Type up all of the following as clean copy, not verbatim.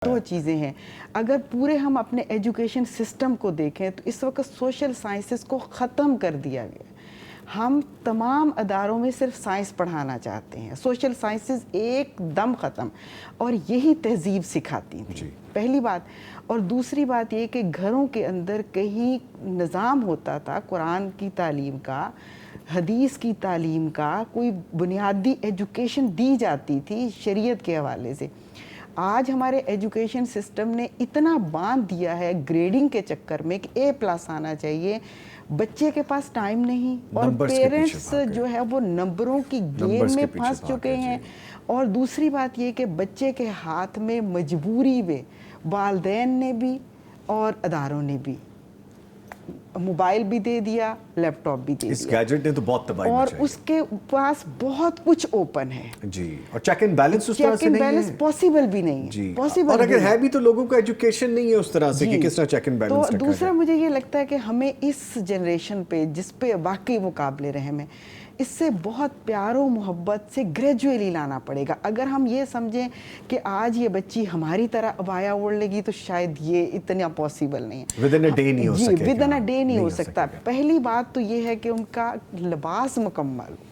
دو چیزیں ہیں. اگر پورے ہم اپنے ایجوکیشن سسٹم کو دیکھیں تو اس وقت سوشل سائنسز کو ختم کر دیا گیا. ہم تمام اداروں میں صرف سائنس پڑھانا چاہتے ہیں, سوشل سائنسز ایک دم ختم, اور یہی تہذیب سکھاتی تھیں. پہلی بات. اور دوسری بات یہ کہ گھروں کے اندر کہیں نظام ہوتا تھا قرآن کی تعلیم کا, حدیث کی تعلیم کا, کوئی بنیادی ایجوکیشن دی جاتی تھی شریعت کے حوالے سے. آج ہمارے ایجوکیشن سسٹم نے اتنا باندھ دیا ہے گریڈنگ کے چکر میں کہ A+ آنا چاہیے, بچے کے پاس ٹائم نہیں, اور پیرنٹس جو ہے وہ نمبروں کی گیم میں پھنس چکے ہیں. اور دوسری بات یہ کہ بچے کے ہاتھ میں مجبوری میں والدین نے بھی اور اداروں نے بھی موبائل بھی دے دیا, لیپ ٹاپ بھی دے دیا. اس گیجٹ نے تو بہت تباہی اور مچائی ہے. اس کے پاس بہت کچھ اوپن ہے جی, اور چیک اینڈ بیلنس اس طرح سے چیک اینڈ نہیں ہے. بیلنس پاسبل بھی نہیں ہے. جی, پاسبل اور اگر ہے بھی تو لوگوں کو ایجوکیشن نہیں ہے اس طرح سے کہ کس طرح چیک اینڈ بیلنس رکھا جائے. تو دوسرا مجھے یہ لگتا ہے کہ ہمیں اس جنریشن پہ جس پہ واقعی وہ قابل رحم ہے, اس سے بہت پیار و محبت سے گریجولی لانا پڑے گا. اگر ہم یہ سمجھیں کہ آج یہ بچی ہماری طرح عبایا اوڑھ لے گی تو شاید یہ اتنا پاسبل نہیں ہے. ود ان اے ڈے نہیں ہو سکے. ود ان اے ڈے نہیں ہو سکتا. پہلی بات تو یہ ہے کہ ان کا لباس مکمل ہو,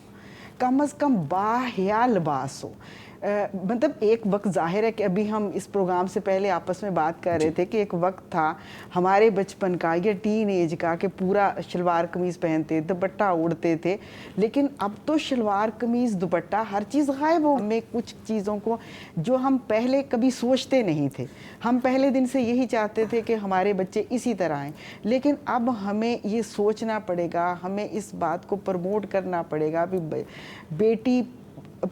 کم از کم باحیا لباس ہو. مطلب ایک وقت ظاہر ہے کہ ابھی ہم اس پروگرام سے پہلے آپس میں بات کر رہے تھے کہ ایک وقت تھا ہمارے بچپن کا یا ٹین ایج کا کہ پورا شلوار قمیض پہنتے, دوپٹہ اوڑھتے تھے, لیکن اب تو شلوار قمیض دوپٹہ ہر چیز غائب ہو. ہمیں کچھ چیزوں کو جو ہم پہلے کبھی سوچتے نہیں تھے, ہم پہلے دن سے یہی چاہتے تھے کہ ہمارے بچے اسی طرح ہیں, لیکن اب ہمیں یہ سوچنا پڑے گا, ہمیں اس بات کو پروموٹ کرنا پڑے گا کہ بیٹی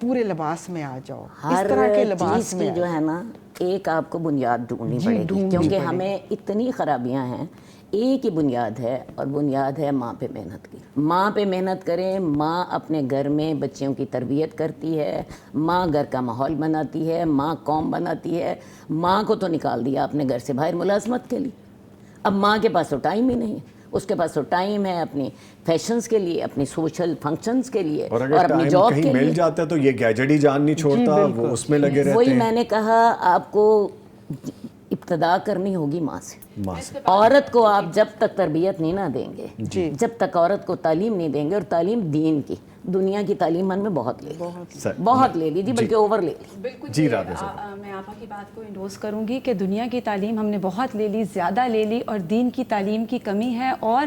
پورے لباس میں آ جاؤ, اس طرح کے لباس میں جو ہے نا, ایک آپ کو بنیاد ڈھونڈنی پڑے گی, کیونکہ ہمیں اتنی خرابیاں ہیں. ایک ہی بنیاد ہے, اور بنیاد ہے ماں پہ محنت کی. ماں پہ محنت کریں, ماں اپنے گھر میں بچیوں کی تربیت کرتی ہے, ماں گھر کا ماحول بناتی ہے, ماں قوم بناتی ہے. ماں کو تو نکال دیا اپنے گھر سے باہر ملازمت کے لیے, اب ماں کے پاس تو ٹائم ہی نہیں ہے. اس کے پاس تو ٹائم ہے اپنی فیشنز کے لیے, اپنی سوشل فنکشنز کے لیے, اور اپنی جاب کے لیے. مل جاتا ہے تو یہ گیجٹ ہی جان نہیں چھوڑتا, وہ اس میں لگے رہتے ہیں. وہی میں نے کہا آپ کو ابتدا کرنی ہوگی ماں سے. عورت کو آپ جب تک تربیت نہیں نہ دیں گے, جب تک عورت کو تعلیم نہیں دیں گے, اور تعلیم دین کی, دنیا کی تعلیم ہم نے بہت لے لی, بہت لے لی جی, بلکہ اوور لے لی. بالکل جی, میں آپا کی بات کو انڈورس کروں گی کہ دنیا کی تعلیم ہم نے بہت لے لی, زیادہ لے لی, اور دین کی تعلیم کی کمی ہے, اور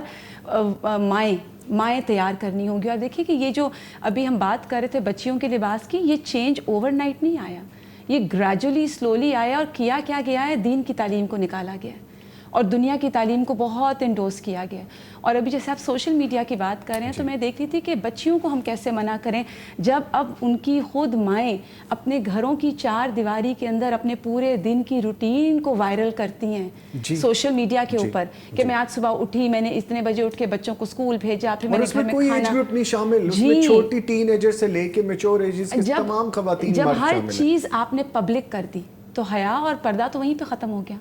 مائیں تیار کرنی ہوں گی. اور دیکھیے کہ یہ جو ابھی ہم بات کر رہے تھے بچیوں کے لباس کی, یہ چینج اوور نائٹ نہیں آیا, یہ گریجولی سلولی آیا. اور کیا گیا ہے, دین کی تعلیم کو نکالا گیا ہے, اور دنیا کی تعلیم کو بہت انڈورس کیا گیا. اور ابھی جیسے آپ سوشل میڈیا کی بات کر رہے ہیں, تو میں دیکھ رہی تھی کہ بچیوں کو ہم کیسے منع کریں جب اب ان کی خود مائیں اپنے گھروں کی چار دیواری کے اندر اپنے پورے دن کی روٹین کو وائرل کرتی ہیں سوشل میڈیا کے اوپر, کہ میں آج صبح اٹھی, میں نے اتنے بجے اٹھ کے بچوں کو اسکول بھیجا, پھر میں نے گھر میں کوئی ایج گروپ نہیں شامل, اس میں چھوٹی ٹین ایجر سے لے کے میچور ایجز کے تمام خواتین جب ہر چیز آپ نے پبلک کر دی تو حیا اور پردہ تو وہیں پہ ختم ہو گیا,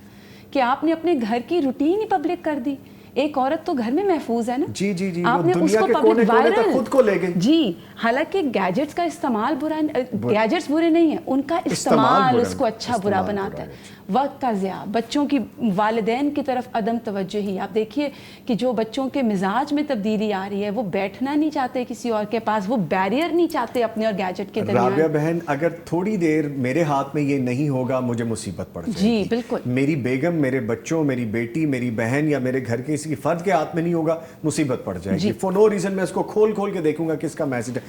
کہ آپ نے اپنے گھر کی روٹین ہی پبلک کر دی. ایک عورت تو گھر میں محفوظ ہے نا, جی جی جی, آپ نے اس کو پبلک وائرل خود کو لے گئی. جی, حالانکہ گیجٹس کا استعمال برا, گیجٹس برے نہیں ہیں, ان کا استعمال اس کو اچھا برا بناتا ہے. وقت کا ضیاع, بچوں کی والدین کی طرف عدم توجہی. آپ دیکھیے کہ جو بچوں کے مزاج میں تبدیلی آ رہی ہے, وہ بیٹھنا نہیں چاہتے کسی اور کے پاس, وہ بیریئر نہیں چاہتے اپنے اور گیجٹ کے درمیان. رابعہ بہن, اگر تھوڑی دیر میرے ہاتھ میں یہ نہیں ہوگا مجھے مصیبت پڑ جائے گی. جی بالکل. میری بیگم, میرے بچوں, میری بیٹی, میری بہن یا میرے گھر کے کسی فرد کے ہاتھ میں نہیں ہوگا, مصیبت پڑ جائے گی. فور نو ریزن میں اس کو کھول کے دیکھوں گا کس کا میسج ہے.